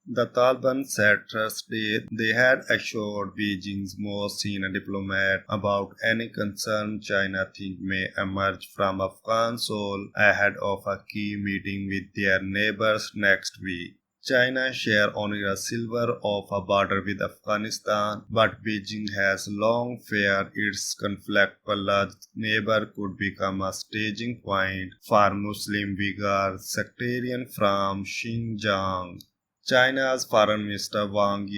The Taliban said Thursday they had assured Beijing's most senior diplomat about any concern China thinks may emerge from Afghan soil ahead of a key meeting with their neighbors next week. China shares only a sliver of a border with Afghanistan, but Beijing has long feared its conflict-plunged neighbor could become a staging point for Muslim Uyghur sectarian from Xinjiang. China's Foreign Minister Wang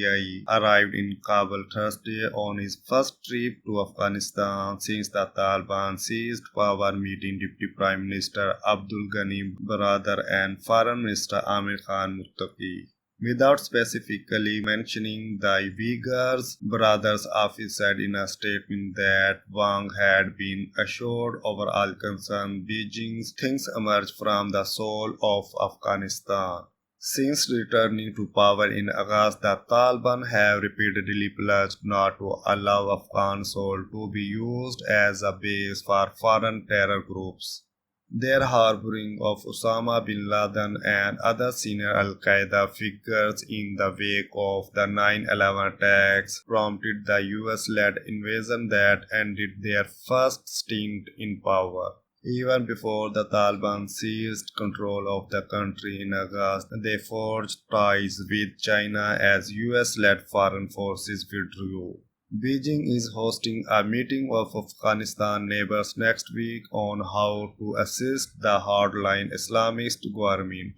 arrived in Kabul Thursday on his first trip to Afghanistan since the Taliban seized power, meeting Deputy Prime Minister Abdul Ghani Baradar and Foreign Minister Amir Khan Muttaqi. Without specifically mentioning the Uyghurs, Baradars' office said in a statement that Wang had been assured overall concern Beijing's things emerged from the soul of Afghanistan. Since returning to power in August, the Taliban have repeatedly pledged not to allow Afghan soil to be used as a base for foreign terror groups. Their harboring of Osama bin Laden and other senior Al-Qaeda figures in the wake of the 9/11 attacks prompted the US-led invasion that ended their first stint in power. Even before the Taliban seized control of the country in August, they forged ties with China as US-led foreign forces withdrew. Beijing is hosting a meeting of Afghanistan neighbors next week on how to assist the hardline Islamist government.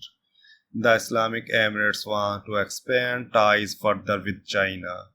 The Islamic Emirates want to expand ties further with China.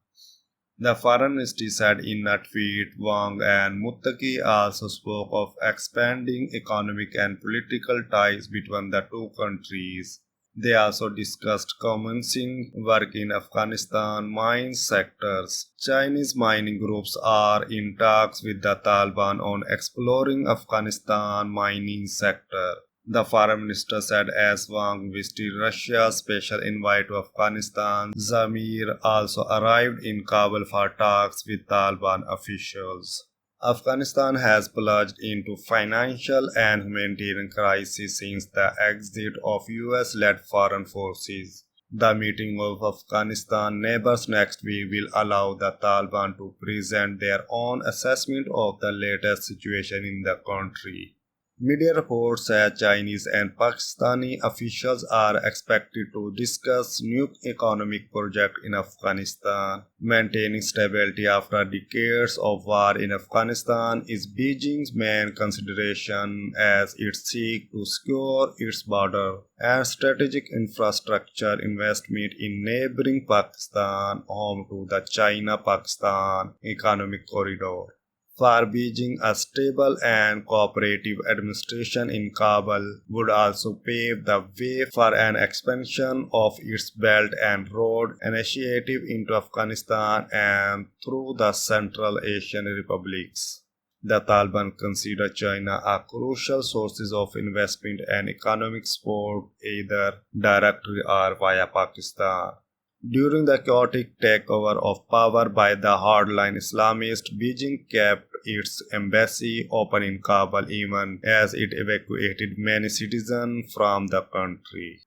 The foreign ministry said in a tweet. Wang and Muttaqi also spoke of expanding economic and political ties between the two countries. They also discussed commencing work in Afghanistan mine sectors. Chinese mining groups are in talks with the Taliban on exploring Afghanistan mining sector. The foreign minister said as Wang visited Russia's special envoy to Afghanistan, Zamir also arrived in Kabul for talks with Taliban officials. Afghanistan has plunged into financial and humanitarian crisis since the exit of US-led foreign forces. The meeting of Afghanistan neighbors next week will allow the Taliban to present their own assessment of the latest situation in the country. Media reports say Chinese and Pakistani officials are expected to discuss new economic projects in Afghanistan. Maintaining stability after decades of war in Afghanistan is Beijing's main consideration as it seeks to secure its border and strategic infrastructure investment in neighboring Pakistan, home to the China-Pakistan Economic Corridor. For Beijing, a stable and cooperative administration in Kabul would also pave the way for an expansion of its Belt and Road Initiative into Afghanistan and through the Central Asian republics. The Taliban consider China a crucial source of investment and economic support, either directly or via Pakistan. During the chaotic takeover of power by the hardline Islamists, Beijing kept its embassy open in Kabul even as it evacuated many citizens from the country.